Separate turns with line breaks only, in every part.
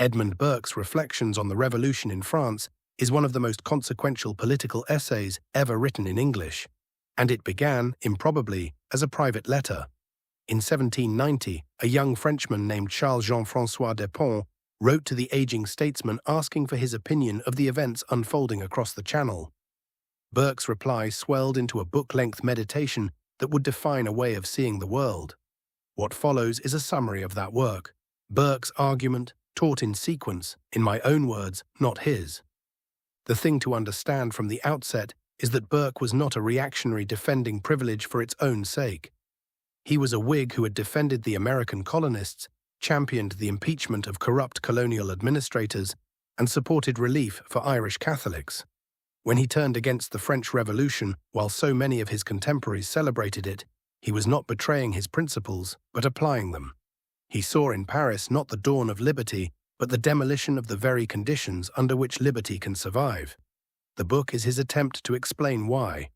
Edmund Burke's Reflections on the Revolution in France is one of the most consequential political essays ever written in English, and it began, improbably, as a private letter. In 1790, a young Frenchman named Charles Jean-François Dupont wrote to the aging statesman asking for his opinion of the events unfolding across the Channel. Burke's reply swelled into a book-length meditation that would define a way of seeing the world. What follows is a summary of that work. Burke's argument, taught in sequence, in my own words, not his. The thing to understand from the outset is that Burke was not a reactionary defending privilege for its own sake. He was a Whig who had defended the American colonists, championed the impeachment of corrupt colonial administrators, and supported relief for Irish Catholics. When he turned against the French Revolution, while so many of his contemporaries celebrated it, he was not betraying his principles, but applying them. He saw in Paris not the dawn of liberty, but the demolition of the very conditions under which liberty can survive. The book is his attempt to explain why.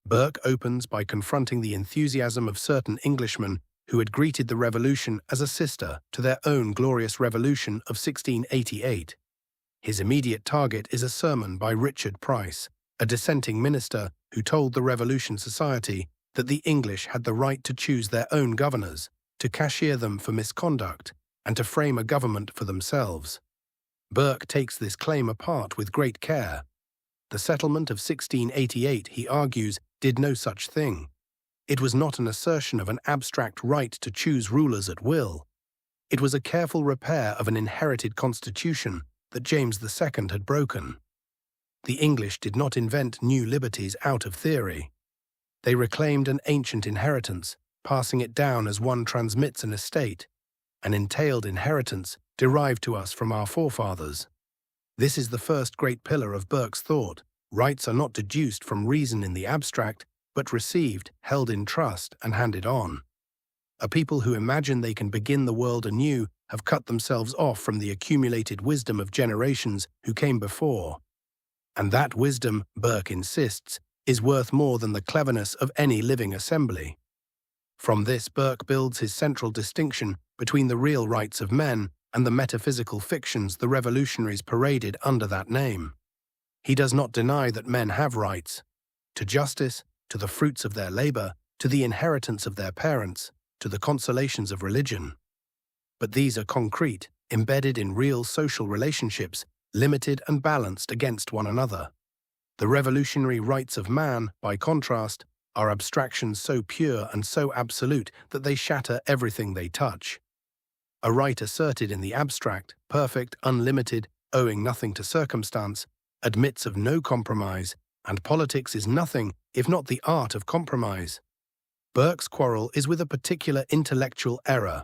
Burke opens by confronting the enthusiasm of certain Englishmen who had greeted the revolution as a sister to their own glorious revolution of 1688. His immediate target is a sermon by Richard Price, a dissenting minister who told the Revolution Society that the English had the right to choose their own governors, to cashier them for misconduct, and to frame a government for themselves. Burke takes this claim apart with great care. The settlement of 1688, he argues, did no such thing. It was not an assertion of an abstract right to choose rulers at will. It was a careful repair of an inherited constitution that James II had broken. The English did not invent new liberties out of theory. They reclaimed an ancient inheritance, passing it down as one transmits an estate, an entailed inheritance derived to us from our forefathers. This is the first great pillar of Burke's thought. Rights are not deduced from reason in the abstract, but received, held in trust, and handed on. A people who imagine they can begin the world anew have cut themselves off from the accumulated wisdom of generations who came before. And that wisdom, Burke insists, is worth more than the cleverness of any living assembly. From this, Burke builds his central distinction between the real rights of men and the metaphysical fictions the revolutionaries paraded under that name. He does not deny that men have rights to justice, to the fruits of their labor, to the inheritance of their parents, to the consolations of religion. But these are concrete, embedded in real social relationships, limited and balanced against one another. The revolutionary rights of man, by contrast, are abstractions so pure and so absolute that they shatter everything they touch. A right asserted in the abstract, perfect, unlimited, owing nothing to circumstance, admits of no compromise, and politics is nothing if not the art of compromise. Burke's quarrel is with a particular intellectual error,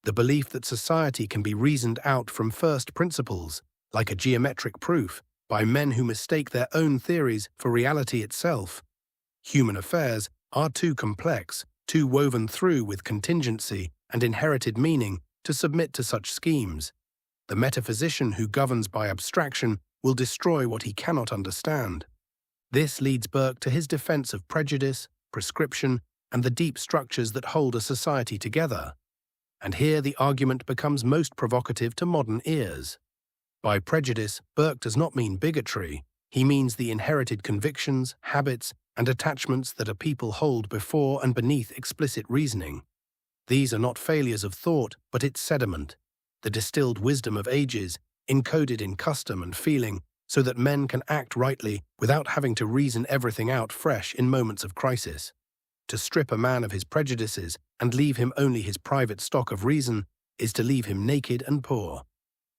the belief that society can be reasoned out from first principles, like a geometric proof, by men who mistake their own theories for reality itself. Human affairs are too complex, too woven through with contingency and inherited meaning to submit to such schemes. The metaphysician who governs by abstraction will destroy what he cannot understand. This leads Burke to his defense of prejudice, prescription, and the deep structures that hold a society together. And here the argument becomes most provocative to modern ears. By prejudice, Burke does not mean bigotry. He means the inherited convictions, habits, and attachments that a people hold before and beneath explicit reasoning. These are not failures of thought, but its sediment, the distilled wisdom of ages, encoded in custom and feeling, so that men can act rightly without having to reason everything out fresh in moments of crisis. To strip a man of his prejudices and leave him only his private stock of reason is to leave him naked and poor.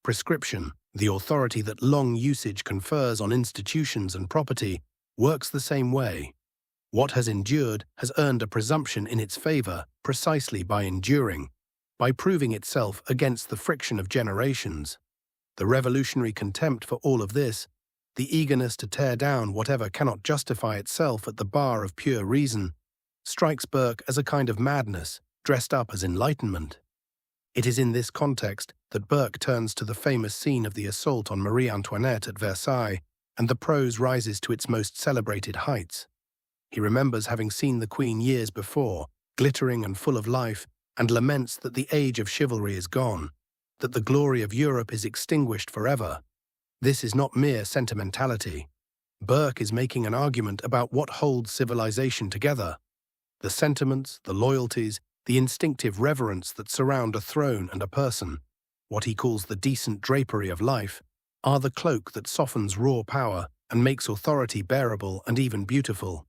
Prescription, the authority that long usage confers on institutions and property, works the same way. What has endured has earned a presumption in its favor precisely by enduring, by proving itself against the friction of generations. The revolutionary contempt for all of this, the eagerness to tear down whatever cannot justify itself at the bar of pure reason, strikes Burke as a kind of madness dressed up as enlightenment. It is in this context that Burke turns to the famous scene of the assault on Marie Antoinette at Versailles, and the prose rises to its most celebrated heights. He remembers having seen the Queen years before, glittering and full of life, and laments that the age of chivalry is gone. that the glory of Europe is extinguished forever. This is not mere sentimentality. Burke is making an argument about what holds civilization together. The sentiments, the loyalties, the instinctive reverence that surround a throne and a person, what he calls the decent drapery of life, are the cloak that softens raw power and makes authority bearable and even beautiful.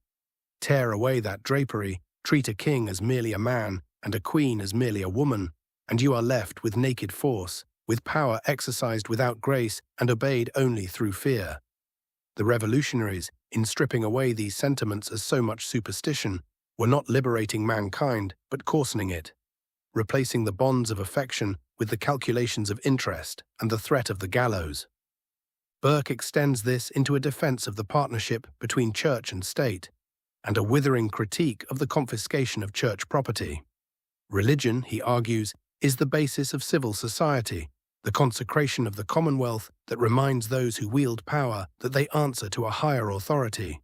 Tear away that drapery, treat a king as merely a man and a queen as merely a woman, and you are left with naked force, with power exercised without grace and obeyed only through fear. The revolutionaries, in stripping away these sentiments as so much superstition, were not liberating mankind, but coarsening it, replacing the bonds of affection with the calculations of interest and the threat of the gallows. Burke extends this into a defense of the partnership between church and state, and a withering critique of the confiscation of church property. Religion, he argues, is the basis of civil society, the consecration of the commonwealth that reminds those who wield power that they answer to a higher authority.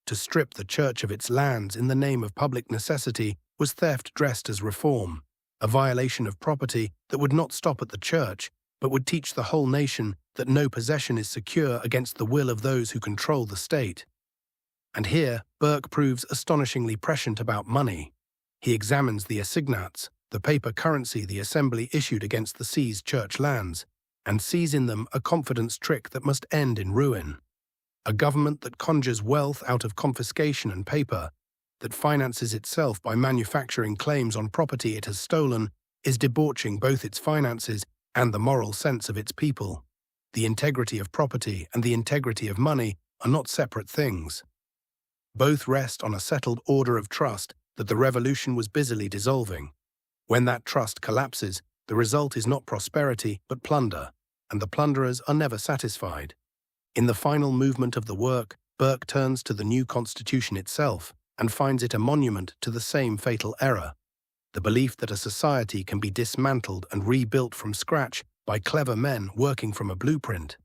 To strip the church of its lands in the name of public necessity was theft dressed as reform, a violation of property that would not stop at the church, but would teach the whole nation that no possession is secure against the will of those who control the state. And here, Burke proves astonishingly prescient about money. He examines the assignats, the paper currency the assembly issued against the seized church lands, and sees in them a confidence trick that must end in ruin. A government that conjures wealth out of confiscation and paper, that finances itself by manufacturing claims on property it has stolen, is debauching both its finances and the moral sense of its people. The integrity of property and the integrity of money are not separate things. Both rest on a settled order of trust that the revolution was busily dissolving. When that trust collapses, the result is not prosperity but plunder, and the plunderers are never satisfied. In the final movement of the work, Burke turns to the new constitution itself and finds it a monument to the same fatal error, the belief that a society can be dismantled and rebuilt from scratch by clever men working from a blueprint.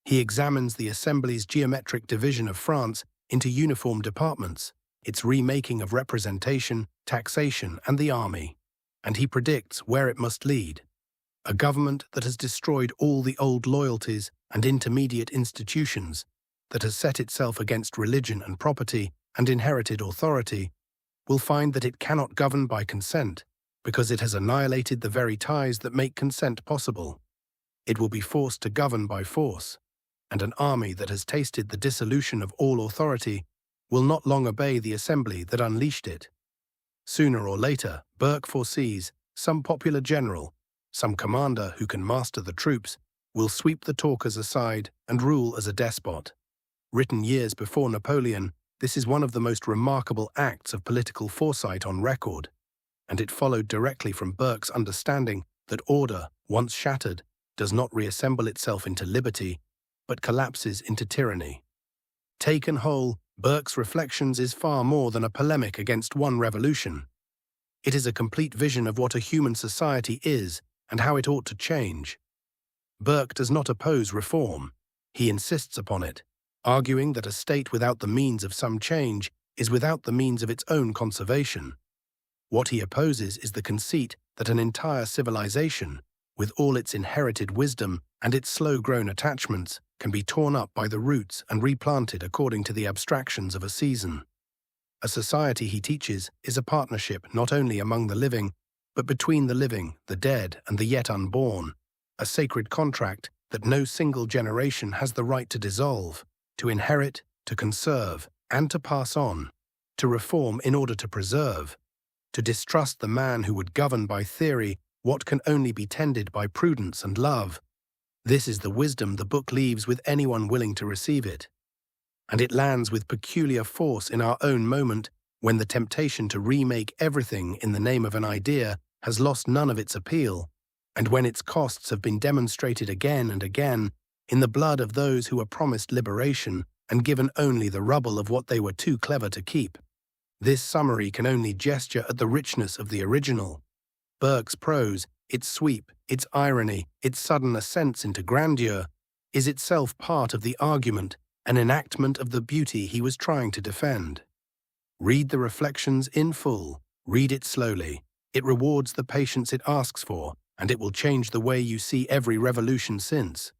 He examines the Assembly's geometric division of France into uniform departments, its remaking of representation, taxation, and the army, and he predicts where it must lead. A government that has destroyed all the old loyalties and intermediate institutions, that has set itself against religion and property and inherited authority, will find that it cannot govern by consent, because it has annihilated the very ties that make consent possible. It will be forced to govern by force, and an army that has tasted the dissolution of all authority will not long obey the assembly that unleashed it. Sooner or later, Burke foresees, some popular general, some commander who can master the troops, will sweep the talkers aside and rule as a despot. Written years before Napoleon, this is one of the most remarkable acts of political foresight on record, and it followed directly from Burke's understanding that order, once shattered, does not reassemble itself into liberty, but collapses into tyranny. Taken whole, Burke's Reflections is far more than a polemic against one revolution. It is a complete vision of what a human society is and how it ought to change. Burke does not oppose reform. He insists upon it, arguing that a state without the means of some change is without the means of its own conservation. What he opposes is the conceit that an entire civilization, with all its inherited wisdom and its slow-grown attachments, can be torn up by the roots and replanted according to the abstractions of a season. A society, he teaches, is a partnership not only among the living, but between the living, the dead, and the yet unborn, a sacred contract that no single generation has the right to dissolve, to inherit, to conserve, and to pass on, to reform in order to preserve, to distrust the man who would govern by theory what can only be tended by prudence and love. This is the wisdom the book leaves with anyone willing to receive it. And it lands with peculiar force in our own moment when the temptation to remake everything in the name of an idea has lost none of its appeal, and when its costs have been demonstrated again and again in the blood of those who were promised liberation and given only the rubble of what they were too clever to keep. This summary can only gesture at the richness of the original. Burke's prose, its sweep, its irony, its sudden ascents into grandeur, is itself part of the argument, an enactment of the beauty he was trying to defend. Read the Reflections in full, read it slowly. It rewards the patience it asks for, and it will change the way you see every revolution since.